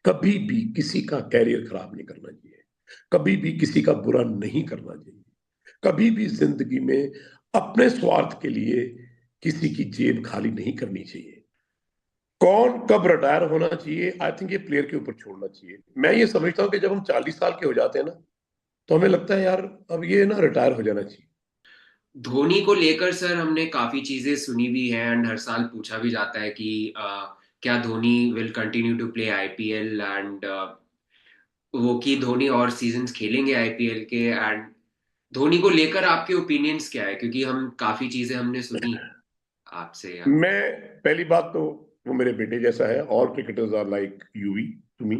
कभी भी किसी का कैरियर खराब नहीं करना चाहिए, कभी भी किसी का बुरा नहीं करना चाहिए, कभी भी जिंदगी में अपने स्वार्थ के लिए किसी की जेब खाली नहीं करनी चाहिए। कौन कब रिटायर होना चाहिए, आई थिंक ये प्लेयर के ऊपर छोड़ना चाहिए। मैं ये समझता हूँ कि जब हम 40 साल के हो जाते हैं ना, तो हमें लगता है यार अब ये ना रिटायर हो जाना चाहिए। धोनी को लेकर सर हमने काफी चीजें सुनी भी है एंड हर साल पूछा भी जाता है कि क्या Dhoni will continue to play IPL and वो कि धोनी और सीजन्स खेलेंगे आईपीएल के। एंड धोनी को लेकर आपके ओपिनियंस क्या है, क्योंकि हम काफी चीजें हमने सुनी आपसे यहाँ। मैं पहली बात तो वो मेरे बेटे जैसा है, all cricketers are like Yuvi to me.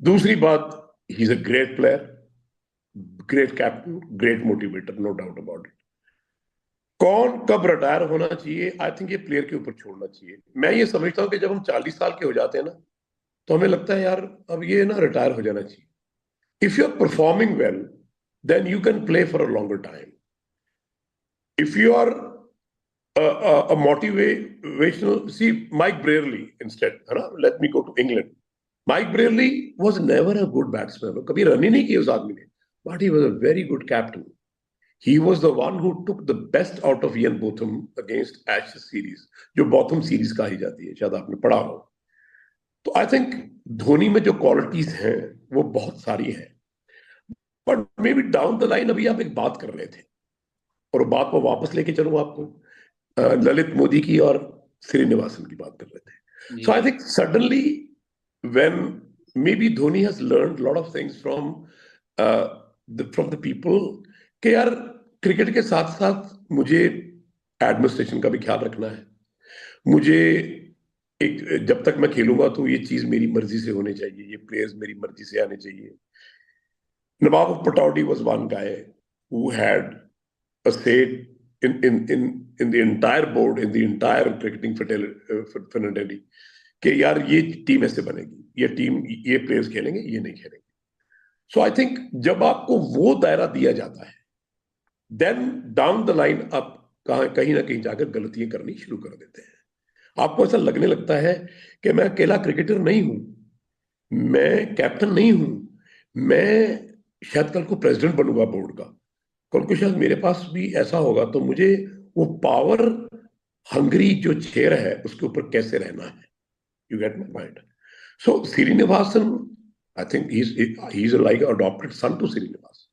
दूसरी बात, he is a great player, great captain, great motivator, no doubt about it. कौन कब रिटायर होना चाहिए, आई थिंक ये प्लेयर के ऊपर छोड़ना चाहिए। मैं ये समझता हूँ कि जब हम 40 साल के हो जाते हैं ना, तो हमें लगता है यार अब ये ना रिटायर हो जाना चाहिए। If you are performing well, then you can play for a longer time. If you are a motivational, see Mike Brearley instead, है ना, let me go to England. Mike Brearley was never a good batsman, कभी run ही नहीं किया उस आदमी ने, but he was a very good captain. He was the one who took the best out of Ian Botham against Ashes series, जो Botham series कही जाती है, शायद आपने पढ़ा हो। तो आई थिंक धोनी में जो क्वालिटीज हैं वो बहुत सारी हैं, but may be down the line अभी आप एक बात कर रहे थे, और बात को वापस लेके चलूं आपको, ललित मोदी की और श्रीनिवासन की बात कर रहे थे। जी। So I think suddenly when maybe Dhoni has learned a lot of things from the people, कि यार क्रिकेट के साथ साथ मुझे एडमिनिस्ट्रेशन का भी ख्याल रखना है। मुझे एक, जब तक मैं खेलूंगा तो ये चीज मेरी मर्जी से होनी चाहिए, ये प्लेयर्स मेरी मर्जी से आने चाहिए। Nawab of Pataudi was one guy who had a say in the entire board, in the entire cricketing fraternity, कि यार ये टीम ऐसे बनेगी, ये टीम, ये प्लेयर्स खेलेंगे, ये नहीं खेलेंगे। सो आई थिंक जब आपको वो दायरा दिया जाता है, देन डाउन द लाइन आप कहीं ना कहीं जाकर गलतियां करनी शुरू कर देते हैं। आपको ऐसा लगने लगता है कि मैं अकेला क्रिकेटर नहीं हूं, मैं कैप्टन नहीं हूं, मैं शायद कल को प्रेसिडेंट बनूंगा बोर्ड का, कल को शायद मेरे पास भी ऐसा होगा, तो मुझे वो पावर हंगरी जो छेर है उसके ऊपर कैसे रहना है। You get my point. So Srinivasan, I think he is like adopted son to Srinivasan.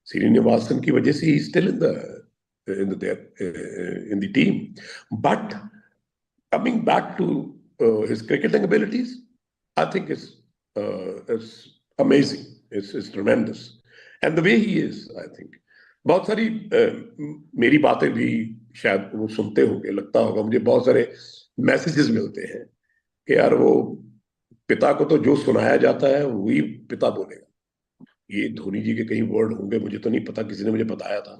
Srinivasan की वजह से ही still in the team, but coming back to his cricketing abilities, I think it's amazing. It's tremendous. And the way he is, I think. बहुत सारी मेरी बातें भी शायद वो सुनते होंगे, लगता होगा मुझे बहुत सारे मैसेजेस मिलते हैं कि यार वो पिता को तो जो सुनाया जाता है वही पिता बोलेगा। ये धोनी जी के कई वर्ड होंगे, मुझे तो नहीं पता, किसी ने मुझे बताया था।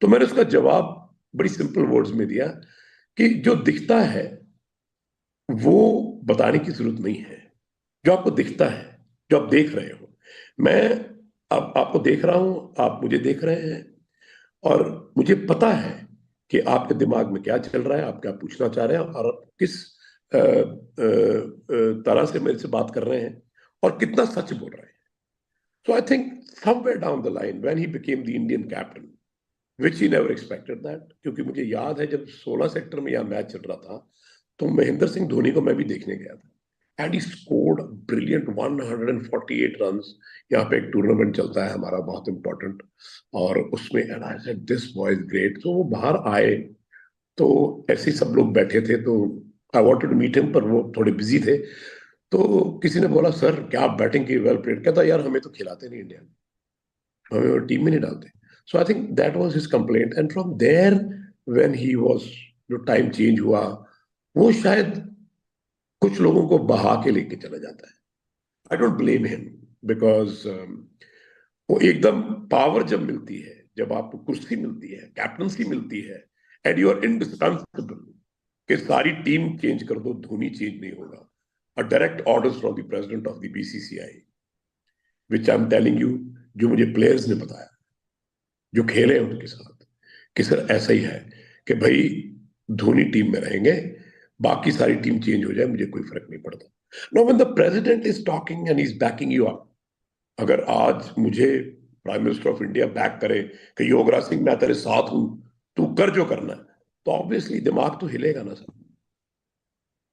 तो मैंने उसका जवाब बड़ी सिंपल वर्ड्स में दिया कि जो दिखता है वो बताने की जरूरत नहीं है। जो आपको दिखता है, जो आप देख रहे हो, मैं अब आपको देख रहा हूं, आप मुझे देख रहे हैं, और मुझे पता है कि आपके दिमाग में क्या चल रहा है, आप क्या पूछना चाह रहे हैं, और आप किस तरह से मेरे से बात कर रहे हैं, और कितना सच बोल रहे हैं। So I think somewhere down the line when he became the Indian captain, which he never expected that, क्योंकि मुझे याद है जब 16 सेक्टर में यह मैच चल रहा था, तो महेंद्र सिंह धोनी को मैं भी देखने गया था, and he scored brilliant 148 runs. यहाँ पे एक टूर्नामेंट चलता है हमारा बहुत इंपॉर्टेंट, और उसमें and I said this boy is great. तो वो बाहर आए, तो ऐसे ही सब लोग बैठे थे, तो I wanted to meet him, पर वो थोड़े बिजी थे। तो किसी ने बोला सर क्या बैटिंग की, वेल प्लेड। कहता यार हमें तो खिलाते नहीं इंडिया, हमें टीम में नहीं डालते। So I think that was his complaint, and from there when he was, जो टाइम चेंज हुआ, वो शायद कुछ लोगों को बहा के लेके चला जाता है। I don't blame him, because वो एकदम पावर जब मिलती है, जब आपको कुर्सी मिलती है, कैप्टनसी मिलती है, एंड यू आर इंडिस्पेंसिबल, कि सारी टीम चेंज कर दो, धोनी चेंज नहीं होगा। अ direct orders from the president of the BCCI, which I am telling you, जो मुझे प्लेयर्स ने बताया, जो खेले उनके साथ, कि सर ऐसा ही है कि भाई धोनी टीम में रहेंगे, बाकी सारी टीम चेंज हो जाए मुझे कोई फर्क नहीं पड़ता। Now, when the president is talking and he's backing you up, अगर आज मुझे prime minister of India back करे कि योगराज सिंह मैं तेरे साथ हूं, तू कर जो करना है, तो ऑब्वियसली दिमाग तो हिलेगा ना सर।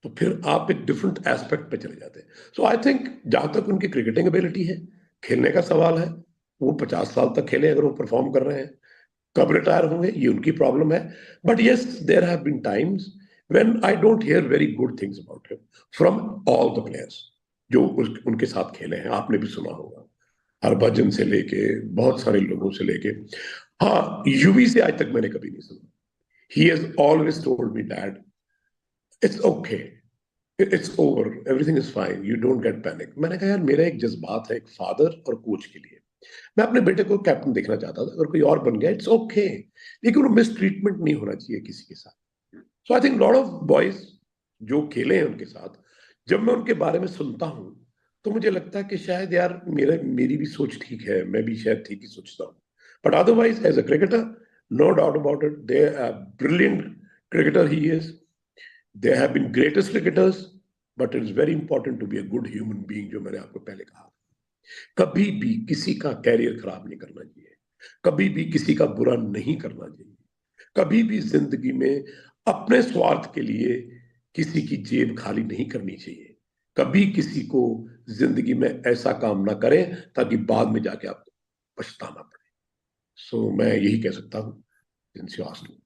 तो फिर आप एक डिफरेंट एस्पेक्ट पे चले जाते हैं। सो आई थिंक जहां तक उनकी क्रिकेटिंग एबिलिटी है, खेलने का सवाल है, वो 50 साल तक खेले अगर वो परफॉर्म कर रहे हैं। कब रिटायर होंगे ये उनकी प्रॉब्लम है। But yes, there have been times when I don't hear very good things about him from all the players जो उनके साथ खेले हैं। आपने भी सुना होगा, हरभजन से लेके बहुत सारे लोगों से लेके। हाँ, युवी से आज तक मैंने कभी नहीं सुना। He has always told me, dad it's okay, it's over, everything is fine, you don't get panic. मैंने कहा यार, मेरा एक जज्बात है एक फादर और कोच के लिए, मैं अपने बेटे को कैप्टन देखना चाहता था, अगर कोई और बन गया इट्स ओके, लेकिन वो मिस ट्रीटमेंट नहीं होना चाहिए किसी के साथ। So I think lot of boys जो खेले हैं उनके साथ, जब मैं उनके बारे में सुनता हूं तो मुझे लगता है कि शायद यार मेरी भी सोच ठीक है, मैं भी शायद ठीक ही सोचता हूँ। But otherwise as a cricketer, no doubt about it, the brilliant cricketer he is. They have been greatest cricketers, but it is very important to be a good human being, जो मैंने आपको पहले कहा। कभी भी किसी का कैरियर खराब नहीं करना चाहिए, कभी भी किसी का बुरा नहीं करना चाहिए, कभी भी जिंदगी में अपने स्वार्थ के लिए किसी की जेब खाली नहीं करनी चाहिए, कभी किसी को जिंदगी में ऐसा काम ना करें ताकि बाद में जाके आपको पछताना पड़े। सो मैं यही कह सकता हूँ, सिंस यू आस्क्ड।